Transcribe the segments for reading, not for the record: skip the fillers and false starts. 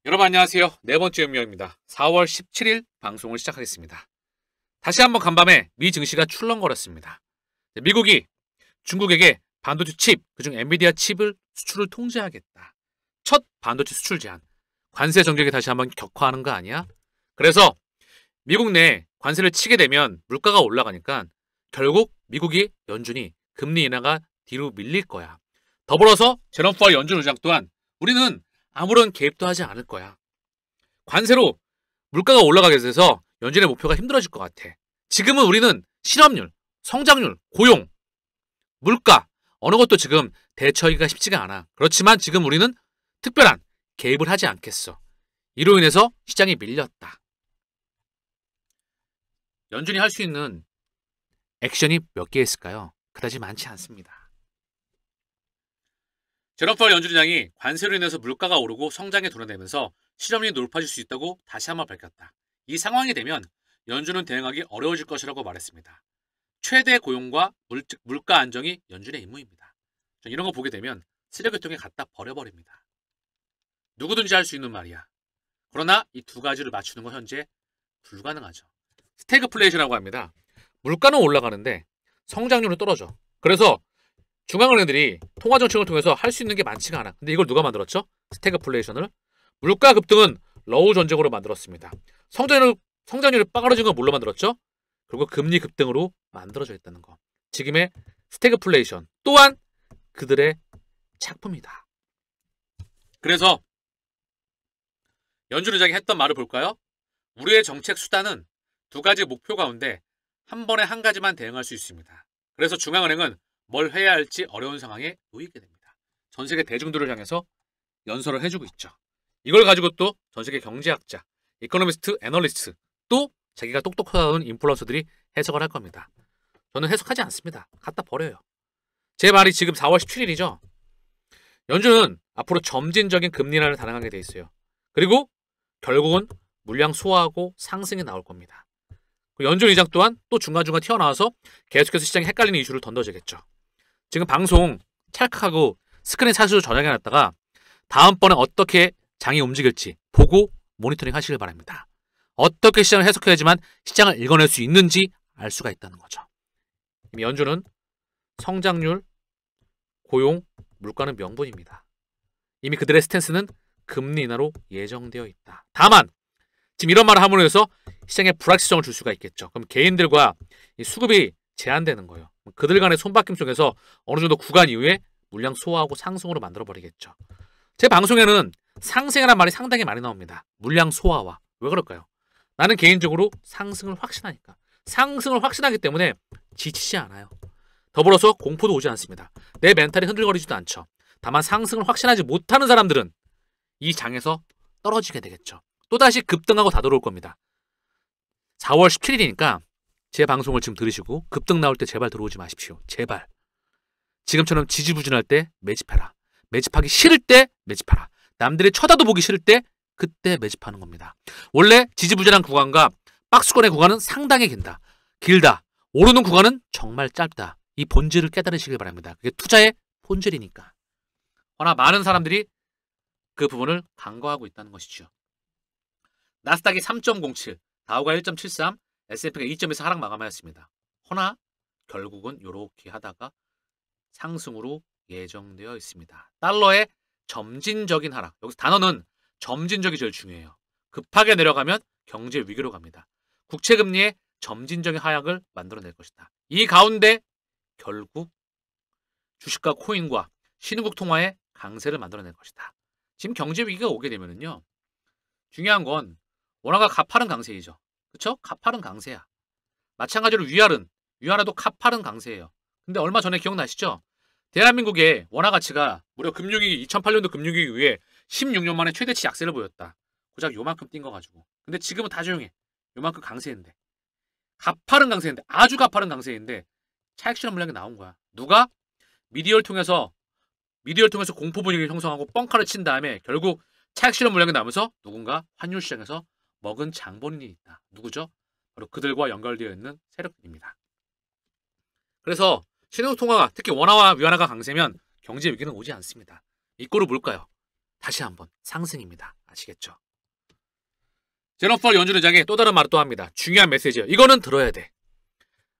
여러분 안녕하세요. 네 번째 운명입니다. 4월 17일 방송을 시작하겠습니다. 다시 한번 간밤에 미 증시가 출렁거렸습니다. 미국이 중국에게 반도체 칩, 그중 엔비디아 칩을 수출을 통제하겠다. 첫 반도체 수출 제한. 관세 정책이 다시 한번 격화하는 거 아니야? 그래서 미국 내 관세를 치게 되면 물가가 올라가니까 결국 미국이 연준이 금리 인하가 뒤로 밀릴 거야. 더불어서 제롬 파월 연준 의장 또한 우리는 아무런 개입도 하지 않을 거야. 관세로 물가가 올라가게 돼서 연준의 목표가 힘들어질 것 같아. 지금은 우리는 실업률, 성장률, 고용, 물가 어느 것도 지금 대처하기가 쉽지가 않아. 그렇지만 지금 우리는 특별한 개입을 하지 않겠어. 이로 인해서 시장이 밀렸다. 연준이 할 수 있는 액션이 몇 개 있을까요? 그다지 많지 않습니다. 제롬 파월 연준의장이 관세로 인해서 물가가 오르고 성장에 도래되면서 실업률이 높아질 수 있다고 다시 한번 밝혔다. 이 상황이 되면 연준은 대응하기 어려워질 것이라고 말했습니다. 최대 고용과 물가 안정이 연준의 임무입니다. 이런 거 보게 되면 쓰레기통에 갖다 버려버립니다. 누구든지 할 수 있는 말이야. 그러나 이 두 가지를 맞추는 건 현재 불가능하죠. 스태그플레이션이라고 합니다. 물가는 올라가는데 성장률은 떨어져. 그래서 중앙은행들이 통화정책을 통해서 할 수 있는 게 많지가 않아. 근데 이걸 누가 만들었죠? 스태그플레이션을. 물가 급등은 러우 전쟁으로 만들었습니다. 성장률이 빠가러진 건 뭘로 만들었죠? 그리고 금리 급등으로 만들어져 있다는 거. 지금의 스태그플레이션 또한 그들의 작품이다. 그래서 연준 의장이 했던 말을 볼까요? 우리의 정책 수단은 두 가지 목표 가운데 한 번에 한 가지만 대응할 수 있습니다. 그래서 중앙은행은 뭘 해야 할지 어려운 상황에 놓이게 됩니다. 전 세계 대중들을 향해서 연설을 해주고 있죠. 이걸 가지고 또 전 세계 경제학자, 이코노미스트, 애널리스트, 또 자기가 똑똑하다는 인플루언서들이 해석을 할 겁니다. 저는 해석하지 않습니다. 갖다 버려요. 제 말이 지금 4월 17일이죠. 연준은 앞으로 점진적인 금리 인하를 단행하게 돼 있어요. 그리고 결국은 물량 소화하고 상승이 나올 겁니다. 연준 의장 또한 또 중간중간 튀어나와서 계속해서 시장에 헷갈리는 이슈를 던져주겠죠. 지금 방송 찰칵하고 스크린 샷으로 저장해놨다가 다음번에 어떻게 장이 움직일지 보고 모니터링 하시길 바랍니다. 어떻게 시장을 해석해야지만 시장을 읽어낼 수 있는지 알 수가 있다는 거죠. 이미 연준은 성장률, 고용, 물가는 명분입니다. 이미 그들의 스탠스는 금리 인하로 예정되어 있다. 다만 지금 이런 말을 함으로 해서 시장에 불확실성을 줄 수가 있겠죠. 그럼 개인들과 이 수급이 제한되는 거예요. 그들 간의 손바뀜 속에서 어느 정도 구간 이후에 물량 소화하고 상승으로 만들어버리겠죠. 제 방송에는 상승이라는 말이 상당히 많이 나옵니다. 물량 소화와. 왜 그럴까요? 나는 개인적으로 상승을 확신하니까. 상승을 확신하기 때문에 지치지 않아요. 더불어서 공포도 오지 않습니다. 내 멘탈이 흔들거리지도 않죠. 다만 상승을 확신하지 못하는 사람들은 이 장에서 떨어지게 되겠죠. 또다시 급등하고 다 들어올 겁니다. 4월 17일이니까 제 방송을 지금 들으시고 급등 나올 때 제발 들어오지 마십시오. 제발. 지금처럼 지지부진할 때 매집해라. 매집하기 싫을 때 매집하라. 남들이 쳐다도 보기 싫을 때 그때 매집하는 겁니다. 원래 지지부진한 구간과 박스권의 구간은 상당히 길다. 오르는 구간은 정말 짧다. 이 본질을 깨달으시길 바랍니다. 그게 투자의 본질이니까. 허나 많은 사람들이 그 부분을 간과하고 있다는 것이죠. 나스닥이 3.07, 다우가 1.73, S&P가 2.2에서 하락 마감하였습니다. 허나 결국은 이렇게 하다가 상승으로 예정되어 있습니다. 달러의 점진적인 하락. 여기서 단어는 점진적이 제일 중요해요. 급하게 내려가면 경제 위기로 갑니다. 국채금리의 점진적인 하락을 만들어낼 것이다. 이 가운데 결국 주식과 코인과 신흥국 통화의 강세를 만들어낼 것이다. 지금 경제 위기가 오게 되면은요. 중요한 건 원화가 가파른 강세이죠. 그렇죠? 가파른 강세야. 마찬가지로 위안화도 가파른 강세예요. 근데 얼마 전에 기억나시죠? 대한민국의 원화 가치가 무려 금융위기 2008년도 금융위기 이후에 16년 만에 최대치 약세를 보였다. 고작 요만큼 뛴 거 가지고. 근데 지금은 다 조용해. 요만큼 강세인데. 가파른 강세인데 아주 가파른 강세인데 차익 실현 물량이 나온 거야. 누가? 미디어를 통해서 공포 분위기를 형성하고 뻥카를 친 다음에 결국 차익 실현 물량이 나오면서 누군가 환율 시장에서 먹은 장본인이 있다. 누구죠? 바로 그들과 연결되어 있는 세력들입니다. 그래서 신흥국 통화가 특히 원화와 위안화가 강세면 경제 위기는 오지 않습니다. 이 꼴을 뭘까요? 다시 한번 상승입니다. 아시겠죠? 제너펄 연준의장이 또 다른 말을 또 합니다. 중요한 메시지예요. 이거는 들어야 돼.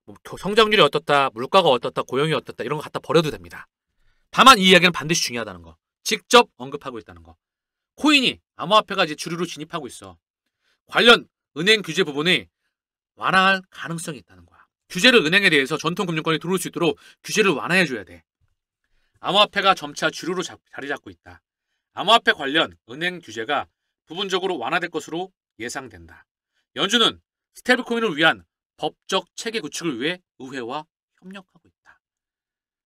뭐 성장률이 어떻다, 물가가 어떻다, 고용이 어떻다 이런 거 갖다 버려도 됩니다. 다만 이 이야기는 반드시 중요하다는 거. 직접 언급하고 있다는 거. 코인이 암호화폐가 이제 주류로 진입하고 있어. 관련 은행 규제 부분이 완화할 가능성이 있다는 거야. 규제를 은행에 대해서 전통 금융권이 들어올 수 있도록 규제를 완화해줘야 돼. 암호화폐가 점차 주류로 자리 잡고 있다. 암호화폐 관련 은행 규제가 부분적으로 완화될 것으로 예상된다. 연준은 스테이블코인을 위한 법적 체계 구축을 위해 의회와 협력하고 있다.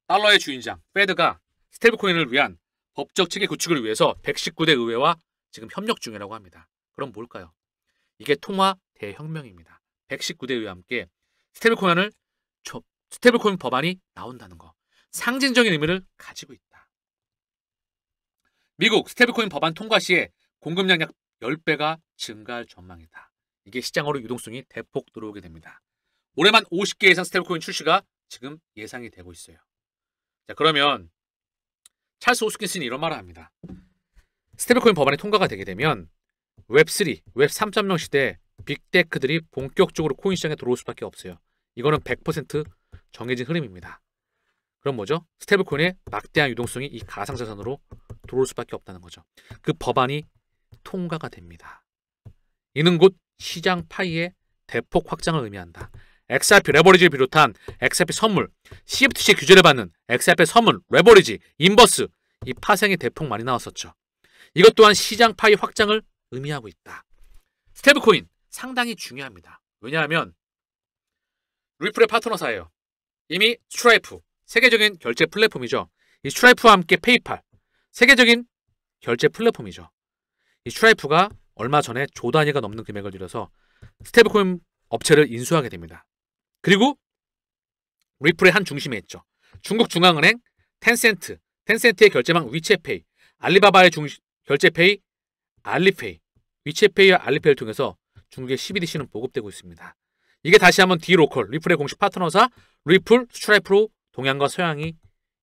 달러의 주인장 페드가 스테이블코인을 위한 법적 체계 구축을 위해서 119대 의회와 지금 협력 중이라고 합니다. 그럼 뭘까요? 이게 통화 대혁명입니다. 119대 의회와 함께 스테이블코인 법안이 나온다는 거. 상징적인 의미를 가지고 있다. 미국 스테이블코인 법안 통과 시에 공급량 약 10배가 증가할 전망이다. 이게 시장으로 유동성이 대폭 들어오게 됩니다. 올해만 50개 이상 스테이블코인 출시가 지금 예상이 되고 있어요. 자, 그러면 찰스 호스킨슨이 이런 말을 합니다. 스테이블코인 법안이 통과가 되게 되면 웹3, 웹 3.0 시대에 빅테크들이 본격적으로 코인 시장에 들어올 수밖에 없어요. 이거는 100% 정해진 흐름입니다. 그럼 뭐죠? 스테이블코인의 막대한 유동성이 이 가상자산으로 들어올 수밖에 없다는 거죠. 그 법안이 통과가 됩니다. 이는 곧 시장 파이의 대폭 확장을 의미한다. XRP 레버리지를 비롯한 XRP 선물, CFTC 규제를 받는 XRP 선물, 레버리지, 인버스 이 파생이 대폭 많이 나왔었죠. 이것 또한 시장 파이 확장을 의미하고 있다. 스테이블코인 상당히 중요합니다. 왜냐하면 리플의 파트너사예요. 이미 스트라이프, 세계적인 결제 플랫폼이죠. 이 스트라이프와 함께 페이팔, 세계적인 결제 플랫폼이죠. 이 스트라이프가 얼마 전에 조 단위가 넘는 금액을 들여서 스테이블코인 업체를 인수하게 됩니다. 그리고 리플의 한 중심에 있죠. 중국 중앙은행, 텐센트의 결제망 위챗페이, 알리바바의 결제페이, 알리페이, 위챗페이와 알리페이를 통해서 중국의 CBDC는 보급되고 있습니다. 이게 다시 한번 디로컬, 리플의 공식 파트너사 리플, 스트라이프로 동양과 서양이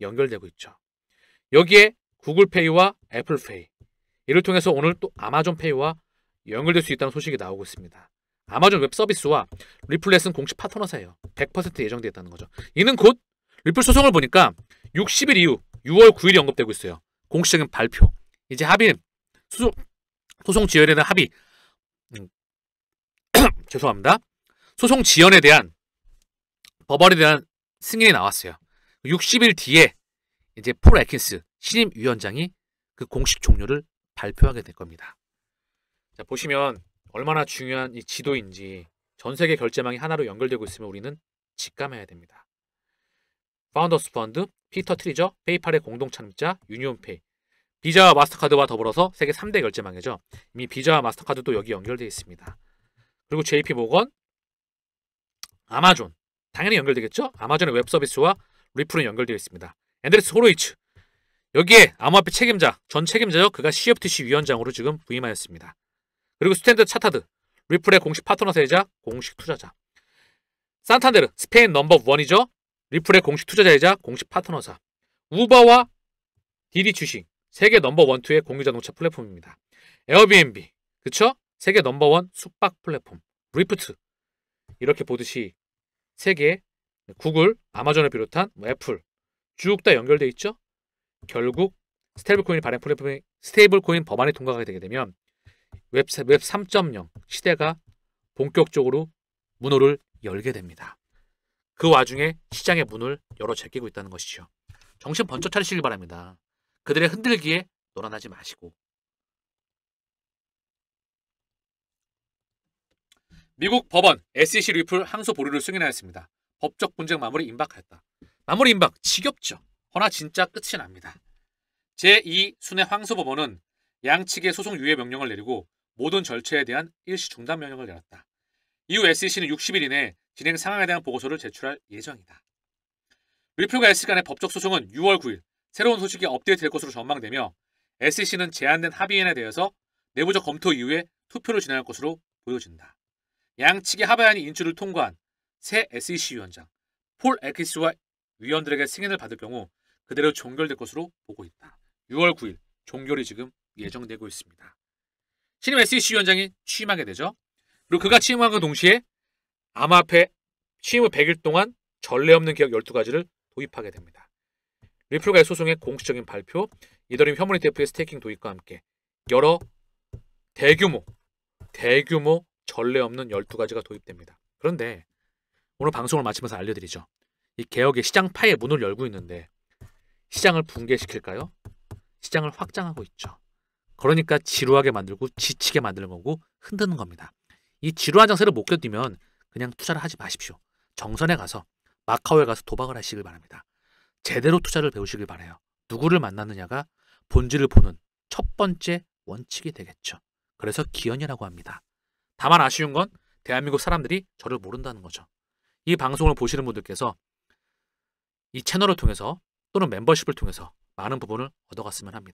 연결되고 있죠. 여기에 구글페이와 애플페이, 이를 통해서 오늘 또 아마존페이와 연결될 수 있다는 소식이 나오고 있습니다. 아마존 웹 서비스와 리플렛은 공식 파트너사예요. 100% 예정되어 있다는 거죠. 이는 곧 리플 소송을 보니까 60일 이후 6월 9일이 언급되고 있어요. 공식적인 발표. 이제 합의, 소송 지연에 대한 합의, 죄송합니다. 소송 지연에 대한 법원에 대한 승인이 나왔어요. 60일 뒤에 이제 폴 애킨스 신임 위원장이 그 공식 종료를 발표하게 될 겁니다. 자, 보시면 얼마나 중요한 이 지도인지 전 세계 결제망이 하나로 연결되고 있으면 우리는 직감해야 됩니다. 파운더스 펀드, 피터 트리저, 페이팔의 공동 창립자, 유니온페이, 비자와 마스터카드와 더불어서 세계 3대 결제망이죠. 이미 비자와 마스터카드도 여기 연결되어 있습니다. 그리고 JP 모건, 아마존, 당연히 연결되겠죠? 아마존의 웹 서비스와 리플은 연결되어 있습니다. 앤드레스 호로이츠, 여기에 암호화폐 책임자, 전 책임자죠. 그가 CFTC 위원장으로 지금 부임하였습니다. 그리고 스탠더드 차타드, 리플의 공식 파트너사이자 공식 투자자. 산탄데르, 스페인 넘버 1이죠. 리플의 공식 투자자이자 공식 파트너사. 우버와 디디 주식, 세계 넘버 1, 2의 공유자동차 플랫폼입니다. 에어비앤비, 그쵸? 세계 넘버 1 숙박 플랫폼. 리프트, 이렇게 보듯이 세계 구글, 아마존을 비롯한 애플 쭉 다 연결되어 있죠. 결국 스테이블코인 발행 플랫폼의 스테이블코인 법안이 통과가 되게 되면 웹 3.0 시대가 본격적으로 문호를 열게 됩니다. 그 와중에 시장의 문을 열어 제끼고 있다는 것이죠. 정신 번쩍 차리시길 바랍니다. 그들의 흔들기에 놀아나지 마시고. 미국 법원 SEC 리플 항소 보류를 승인하였습니다. 법적 분쟁 마무리 임박하였다. 마무리 임박 지겹죠. 허나 진짜 끝이 납니다. 제2 순회 항소법원은 양측의 소송 유예 명령을 내리고 모든 절차에 대한 일시 중단 명령을 내렸다. 이후 SEC는 60일 이내에 진행 상황에 대한 보고서를 제출할 예정이다. 리플과 SEC 간의 법적 소송은 6월 9일 새로운 소식이 업데이트될 것으로 전망되며 SEC는 제안된 합의안에 대해서 내부적 검토 이후에 투표를 진행할 것으로 보여진다. 양측의 합의안이 인출을 통과한 새 SEC 위원장 폴 애킨스와 위원들에게 승인을 받을 경우 그대로 종결될 것으로 보고 있다. 6월 9일 종결이 지금 예정되고 있습니다. 신임 SEC 위원장이 취임하게 되죠. 그리고 그가 취임함과 동시에 암호화폐 취임 후 100일 동안 전례 없는 개혁 12가지를 도입하게 됩니다. 리플과의 소송의 공식적인 발표, 이더리움 혐오 ETF의 스테이킹 도입과 함께 여러 대규모 전례 없는 12가지가 도입됩니다. 그런데 오늘 방송을 마치면서 알려드리죠. 이 개혁의 시장 파의 문을 열고 있는데 시장을 붕괴시킬까요? 시장을 확장하고 있죠. 그러니까 지루하게 만들고 지치게 만드는 거고 흔드는 겁니다. 이 지루한 장세를 못 견디면 그냥 투자를 하지 마십시오. 정선에 가서 마카오에 가서 도박을 하시길 바랍니다. 제대로 투자를 배우시길 바라요. 누구를 만났느냐가 본질을 보는 첫 번째 원칙이 되겠죠. 그래서 기연이라고 합니다. 다만 아쉬운 건 대한민국 사람들이 저를 모른다는 거죠. 이 방송을 보시는 분들께서 이 채널을 통해서 또는 멤버십을 통해서 많은 부분을 얻어갔으면 합니다.